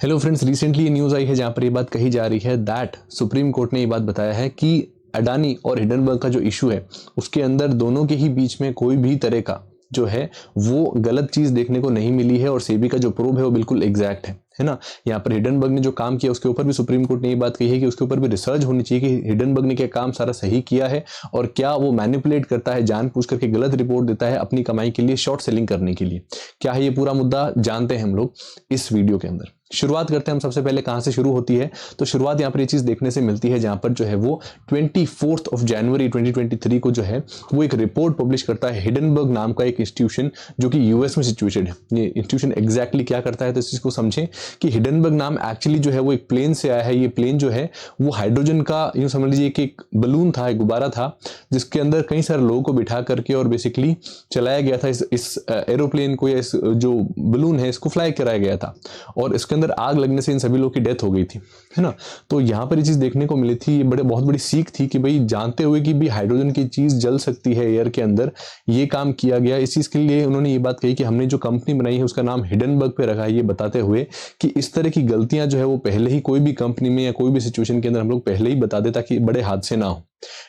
Hello friends, recently ये news आई है जहां पर ये बात कही जा रही है दैट सुप्रीम कोर्ट ने ये बात बताया है कि अडानी और हिडनबर्ग का जो इशू है उसके अंदर दोनों के ही बीच में कोई भी तरह का जो है वो गलत चीज़ देखने को नहीं मिली है और सेबी का जो प्रूव है वो बिल्कुल एग्जैक्ट है ना। यहाँ पर हिडनबर्ग ने जो काम किया उसके ऊपर भी सुप्रीम कोर्ट ने ये बात कही है कि उसके ऊपर भी रिसर्च होनी चाहिए कि हिडनबर्ग ने क्या काम सारा सही किया है और क्या वो मैनिपुलेट करता है, जानबूझ करके गलत रिपोर्ट देता है अपनी कमाई के लिए, शॉर्ट सेलिंग करने के लिए। क्या है ये पूरा मुद्दा जानते हैं हम लोग इस वीडियो के अंदर। शुरुआत करते हैं हम सबसे पहले कहां से शुरू होती है, तो शुरुआत यहाँ पर ये चीज देखने से मिलती है जहां पर जो है वो 24 जनवरी 2023 को जो है वो एक रिपोर्ट पब्लिश करता है हिडनबर्ग नाम का एक इंस्टीट्यूशन जो कि यूएस में सिचुएटेड है। ये इंस्टीट्यूशन एग्जैक्टली क्या करता है तो इस चीज को समझें कि हिडनबर्ग नाम एक्चुअली जो है वो एक प्लेन से आया है। ये प्लेन जो है वो हाइड्रोजन का, यूं समझ लीजिए कि एक बलून था, एक गुब्बारा था जिसके अंदर कई सारे लोगों को बिठा करके और बेसिकली चलाया गया था। इस एरोप्लेन को या इस जो बलून है इसको फ्लाई कराया गया था और इसके अंदर आग लगने से इन सभी लोगों की डेथ हो गई थी, है ना। तो यहाँ पर ये चीज देखने को मिली थी, ये बहुत बड़ी सीख थी कि भाई जानते हुए कि भी हाइड्रोजन की चीज जल सकती है एयर के अंदर, ये काम किया गया। इस चीज के लिए उन्होंने ये बात कही कि हमने जो कंपनी बनाई है उसका नाम हिडनबर्ग पे रखा है, ये बताते हुए कि इस तरह की गलतियां जो है वो पहले ही कोई भी कंपनी में या कोई भी सिचुएशन के अंदर हम लोग पहले ही बता दे ताकि बड़े हादसे ना हो।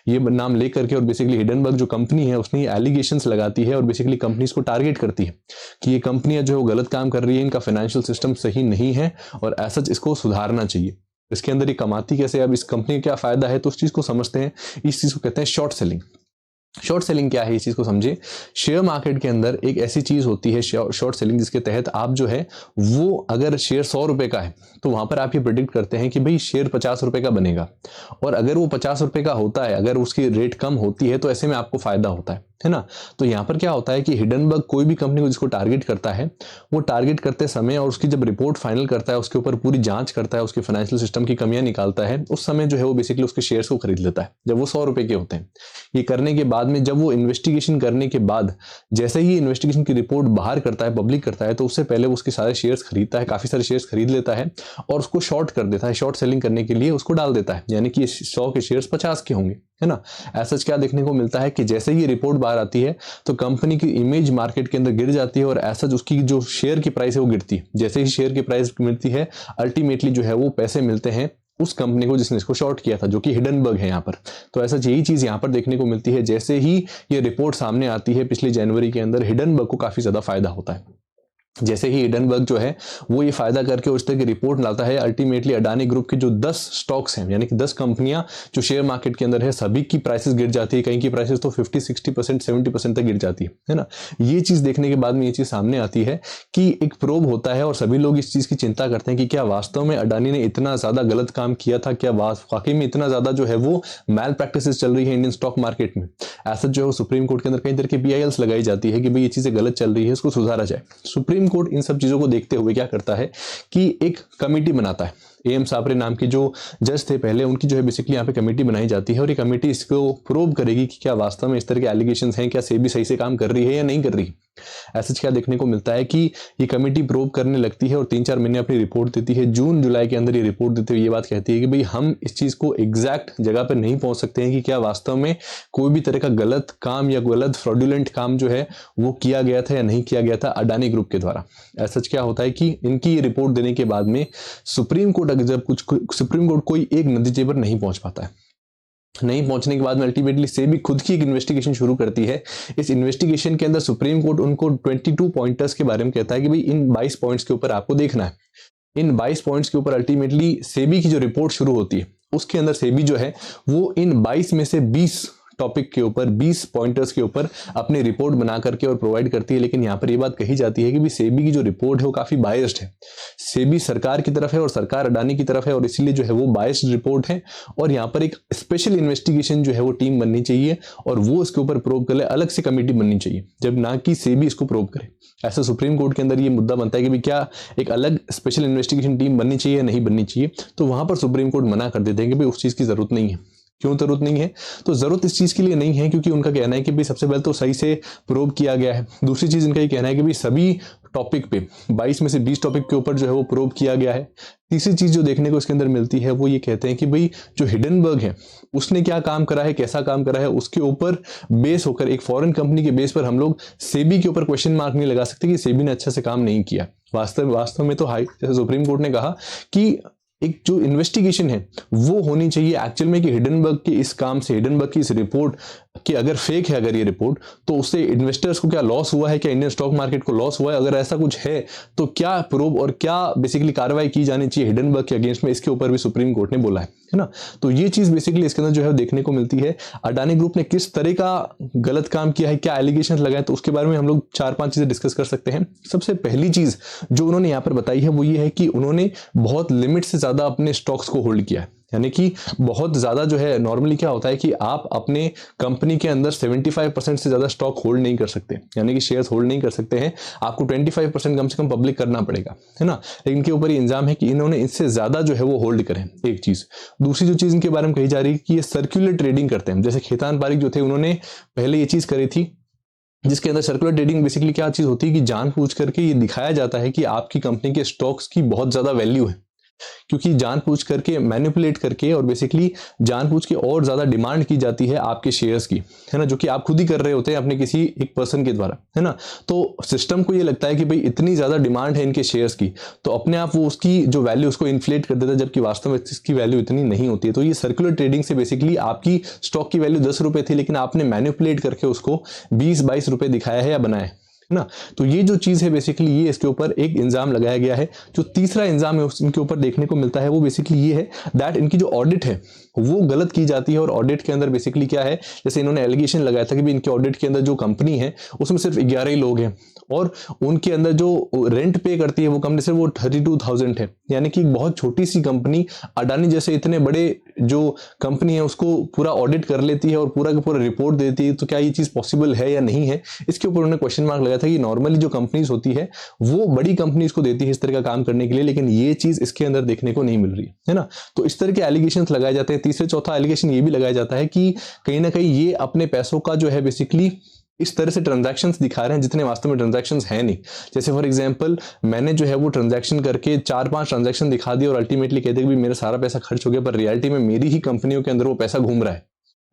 ये नाम लेकर के और बेसिकली हिडनबर्ग जो कंपनी है उसने एलिगेशंस लगाती है और बेसिकली कंपनीज को टारगेट करती है कि ये कंपनियां जो है वो गलत काम कर रही है, इनका फाइनेंशियल सिस्टम सही नहीं है और ऐसा इसको सुधारना चाहिए। इसके अंदर ये कमाती कैसे, अब इस कंपनी का क्या फायदा है, तो उस चीज को समझते हैं। इस चीज को कहते हैं शॉर्ट सेलिंग। शॉर्ट सेलिंग क्या है इस चीज को समझे। शेयर मार्केट के अंदर एक ऐसी चीज होती है शॉर्ट सेलिंग जिसके तहत आप जो है वो अगर शेयर 100 रुपए का है तो वहां पर आप ये प्रिडिक्ट करते हैं कि भाई शेयर 50 रुपए का बनेगा और अगर वो 50 रुपए का होता है, अगर उसकी रेट कम होती है तो ऐसे में आपको फायदा होता है ना। तो यहाँ पर क्या होता है कि हिडनबर्ग कोई भी कंपनी को जिसको टारगेट करता है वो टारगेट करते समय और उसकी जब रिपोर्ट फाइनल करता है उसके ऊपर पूरी जांच करता है, उसके फाइनेंशियल सिस्टम की कमियां निकालता है, उस समय जो है वो बेसिकली उसके शेयर्स को खरीद लेता है जब वो 100 रुपए के होते हैं। ये करने के बाद में जब वो इन्वेस्टिगेशन करने के बाद जैसे ही इन्वेस्टिगेशन की रिपोर्ट बाहर करता है, पब्लिक करता है, तो उससे पहले वो उसके सारे शेयर्स खरीदता है, काफी सारे शेयर्स खरीद लेता है और उसको शॉर्ट कर देता है। शॉर्ट सेलिंग करने के लिए उसको डाल देता है, यानी कि 100 के शेयर्स 50 के होंगे, है ना। ऐसा क्या देखने को मिलता है कि जैसे ही रिपोर्ट बाहर आती है तो कंपनी की इमेज मार्केट के अंदर गिर जाती है और ऐसा उसकी जो शेयर की प्राइस है वो गिरती है। जैसे ही शेयर की प्राइस मिलती है अल्टीमेटली जो है वो पैसे मिलते हैं उस कंपनी को जिसने इसको शॉर्ट किया था, जो कि हिडनबर्ग है यहाँ पर। तो ऐसा यही चीज यहाँ पर देखने को मिलती है। जैसे ही ये रिपोर्ट सामने आती है पिछले जनवरी के अंदर, हिडनबर्ग को काफी ज्यादा फायदा होता है। जैसे ही हिडनबर्ग जो है वो ये फायदा करके उस तरह की रिपोर्ट लाता है, अल्टीमेटली अडानी ग्रुप के जो 10 स्टॉक्स हैं, यानी कि 10 कंपनियां जो शेयर मार्केट के अंदर है, सभी की प्राइसेस गिर जाती है। कहीं की प्राइसेस तो 50-60%, 70% तक गिर जाती है ना। ये चीज देखने के बाद में ये चीज सामने आती है कि एक प्रोब होता है और सभी लोग इस चीज की चिंता करते हैं कि क्या वास्तव में अडानी ने इतना ज्यादा गलत काम किया था, क्या वाकई में इतना ज्यादा जो है वो मैल प्रैक्टिसेस चल रही है इंडियन स्टॉक मार्केट में। ऐसा जो है सुप्रीम कोर्ट के अंदर कई तरह की PILs लगाई जाती है कि भाई ये चीजें गलत चल रही है, इसको सुधारा जाए। सुप्रीम कोर्ट इन सब चीजों को देखते हुए क्या करता है कि एक कमेटी बनाता है। AM साबरे नाम की जो जज थे पहले, उनकी जो है बेसिकली यहाँ पे कमेटी बनाई जाती है और ये कमेटी इसको प्रूव करेगी कि क्या वास्तव में इस तरह के एलिगेशंस हैं, क्या सेबी सही से काम कर रही है या नहीं कर रही। ऐसा क्या देखने को मिलता है कि ये कमेटी प्रूव करने लगती है और 3-4 महीने अपनी रिपोर्ट देती है। जून जुलाई के अंदर ये रिपोर्ट देते हुए ये बात कहती है कि भाई हम इस चीज को एग्जैक्ट जगह पर नहीं पहुंच सकते हैं कि क्या वास्तव में कोई भी तरह का गलत काम या गलत फ्रॉडुलेंट काम जो है वो किया गया था या नहीं किया गया था अडानी ग्रुप के द्वारा। ऐसा क्या होता है कि इनकी ये रिपोर्ट देने के बाद में सुप्रीम कोर्ट कोई एक नतीजे पर नहीं पहुंच पाता है। नहीं पहुंचने के बाद में अल्टीमेटली सेबी खुद की एक इन्वेस्टिगेशन शुरू करती है। इस इन्वेस्टिगेशन के अंदर सुप्रीम कोर्ट उनको 22 पॉइंटर्स के बारे में कहता है कि भाई इन 22 पॉइंट्स के ऊपर आपको देखना है। इन 22 पॉइंट्स के ऊपर अल्टीमेटली सेबी की जो रिपोर्ट शुरू होती है उसके अंदर सेबी जो है वो इन 22 में से 20 टॉपिक के ऊपर, 20 पॉइंटर्स के ऊपर अपनी रिपोर्ट बना करके और प्रोवाइड करती है। लेकिन यहाँ पर ये बात कही जाती है कि भी सेबी की जो रिपोर्ट है वो काफी बायस्ड है। सेबी सरकार की तरफ है और सरकार अडानी की तरफ है और इसीलिए जो है वो बायस्ड रिपोर्ट है और यहाँ पर एक स्पेशल इन्वेस्टिगेशन जो है वो टीम बननी चाहिए और वो इसके ऊपर प्रोव करे, अलग से कमेटी बननी चाहिए, जब ना कि सेबी इसको प्रोव करे। ऐसा सुप्रीम कोर्ट के अंदर ये मुद्दा बनता है कि भी क्या एक अलग स्पेशल इन्वेस्टिगेशन टीम बननी चाहिए या नहीं बननी चाहिए। तो वहां पर सुप्रीम कोर्ट मना कर देते हैं कि भाई उस चीज की जरूरत नहीं है। क्यों जरूरत नहीं है? तो जरूरत इस चीज के लिए नहीं है क्योंकि उनका कहना है कि भाई सबसे पहले तो सही से प्रूव किया गया है। दूसरी चीज इनका ये कहना है कि भाई सभी टॉपिक पे 22 में से 20 टॉपिक के ऊपर जो है वो प्रूव किया गया है। तीसरी चीज जो देखने को इसके अंदर मिलती है वो ये कहते हैं कि भाई जो हिडनबर्ग है उसने क्या काम करा है, कैसा काम करा है, उसके ऊपर बेस होकर एक फॉरेन कंपनी के बेस पर हम लोग सेबी के ऊपर क्वेश्चन मार्क नहीं लगा सकते कि सेबी ने अच्छा से काम नहीं किया। वास्तव में तो जैसे सुप्रीम कोर्ट ने कहा कि एक जो इन्वेस्टिगेशन है वो होनी चाहिए एक्चुअल में कि हिडनबर्ग के इस काम से, हिडनबर्ग की इस रिपोर्ट कि अगर फेक है अगर ये रिपोर्ट, तो उससे इन्वेस्टर्स को क्या लॉस हुआ है, क्या इंडियन स्टॉक मार्केट को लॉस हुआ है, अगर ऐसा कुछ है तो क्या प्रूव और क्या बेसिकली कार्रवाई की जानी चाहिए हिडनबर्ग के अगेंस्ट में, इसके ऊपर भी सुप्रीम कोर्ट ने बोला है ना। तो ये चीज बेसिकली इसके अंदर जो है देखने को मिलती है। अडानी ग्रुप ने किस तरह का गलत काम किया है, क्या एलिगेशन लगाए, तो उसके बारे में हम लोग 4-5 चीजें डिस्कस कर सकते हैं। सबसे पहली चीज जो उन्होंने यहाँ पर बताई है वो ये है कि उन्होंने बहुत लिमिट से ज्यादा अपने स्टॉक्स को होल्ड किया है। यानी कि बहुत ज्यादा जो है, नॉर्मली क्या होता है कि आप अपने कंपनी के अंदर 75% से ज्यादा स्टॉक होल्ड नहीं कर सकते, यानी कि शेयर्स होल्ड नहीं कर सकते हैं, आपको 25% कम से कम पब्लिक करना पड़ेगा, है ना। लेकिन इनके ऊपर ये इल्जाम है कि इन्होंने इससे ज्यादा जो है वो होल्ड करें, एक चीज। दूसरी जो चीज इनके बारे में कही जा रही है कि ये सर्कुलर ट्रेडिंग करते हैं। जैसे खेतान पारिक जो थे उन्होंने पहले ये चीज करी थी, जिसके अंदर सर्कुलर ट्रेडिंग बेसिकली क्या चीज होती है कि जानबूझ करके ये दिखाया जाता है कि आपकी कंपनी के स्टॉक्स की बहुत ज्यादा वैल्यू है, क्योंकि जानबूझ करके मैनिपुलेट करके और बेसिकली जानबूझ के और ज्यादा डिमांड की जाती है आपके शेयर्स की, है ना, जो कि आप खुद ही कर रहे होते हैं अपने किसी एक पर्सन के द्वारा, है ना। तो सिस्टम को ये लगता है कि भाई इतनी ज्यादा डिमांड है इनके शेयर्स की, तो अपने आप वो उसकी जो वैल्यू उसको इन्फ्लेट कर देता है, जबकि वास्तव में इसकी वैल्यू इतनी नहीं होती है। तो ये सर्कुलर ट्रेडिंग से बेसिकली आपकी स्टॉक की वैल्यू 10 रुपए थी, लेकिन आपने मैनिपुलेट करके उसको 20-22 रुपए दिखाया है या बनाया है ना। तो ये जो चीज है बेसिकली ये इसके ऊपर एक इंजाम लगाया गया है। जो तीसरा इंजाम है इनके ऊपर देखने को मिलता है वो बेसिकली ये है दैट इनकी जो ऑडिट है वो गलत की जाती है। और ऑडिट के अंदर बेसिकली क्या है, जैसे इन्होंने एलिगेशन लगाया था कि इनके ऑडिट के अंदर जो कंपनी है उसमें सिर्फ 11 ही लोग हैं और उनके अंदर जो रेंट पे करती है वो कंपनी सिर्फ वो 32,000 है, यानी कि बहुत छोटी सी कंपनी अडानी जैसे इतने बड़े जो कंपनी है उसको पूरा ऑडिट कर लेती है और पूरा का पूरा रिपोर्ट देती है। तो क्या ये चीज पॉसिबल है या नहीं है, इसके ऊपर उन्होंने क्वेश्चन मार्क लगाया था कि नॉर्मली जो कंपनीज होती है वो बड़ी कंपनीज को देती है इस तरह का काम करने के लिए, लेकिन ये चीज इसके अंदर देखने को नहीं मिल रही है ना। तो इस तरह के एलिगेशंस लगाए जाते हैं। तीसरे चौथा एलिगेशन ये भी लगाया जाता है कि कहीं ना कहीं ये अपने पैसों का जो है बेसिकली इस तरह से ट्रांजैक्शंस दिखा रहे हैं जितने वास्तव में ट्रांजैक्शंस है नहीं। जैसे फॉर एग्जांपल मैंने जो है वो ट्रांजैक्शन करके 4-5 ट्रांजैक्शन दिखा दिए और अल्टीमेटली कहते हैं कि मेरा सारा पैसा खर्च हो गया, पर रियलिटी में मेरी ही कंपनियों के अंदर वो पैसा घूम रहा है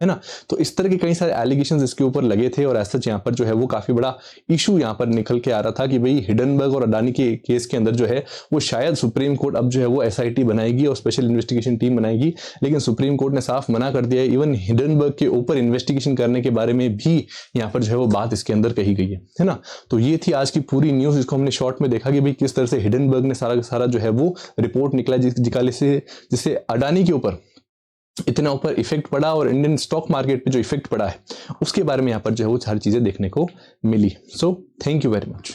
ना। तो इस तरह के कई सारे एलिगेशंस इसके ऊपर लगे थे और ऐसा यहाँ पर जो है वो काफी बड़ा इशू यहाँ पर निकल के आ रहा था कि भाई हिडनबर्ग और अडानी के केस के अंदर जो है वो शायद सुप्रीम कोर्ट अब जो है वो एसआईटी बनाएगी और स्पेशल इन्वेस्टिगेशन टीम बनाएगी, लेकिन सुप्रीम कोर्ट ने साफ मना कर दिया है। इवन हिडनबर्ग के ऊपर इन्वेस्टिगेशन करने के बारे में भी यहाँ पर जो है वो बात इसके अंदर कही गई है ना। तो ये थी आज की पूरी न्यूज, जिसको हमने शॉर्ट में देखा कि भाई किस तरह से हिडनबर्ग ने सारा का सारा जो है वो रिपोर्ट निकला जिससे अडानी के ऊपर इतना ऊपर इफेक्ट पड़ा और इंडियन स्टॉक मार्केट पे जो इफेक्ट पड़ा है उसके बारे में यहाँ पर जो है वो सारी चीजें देखने को मिली। So thank you very much.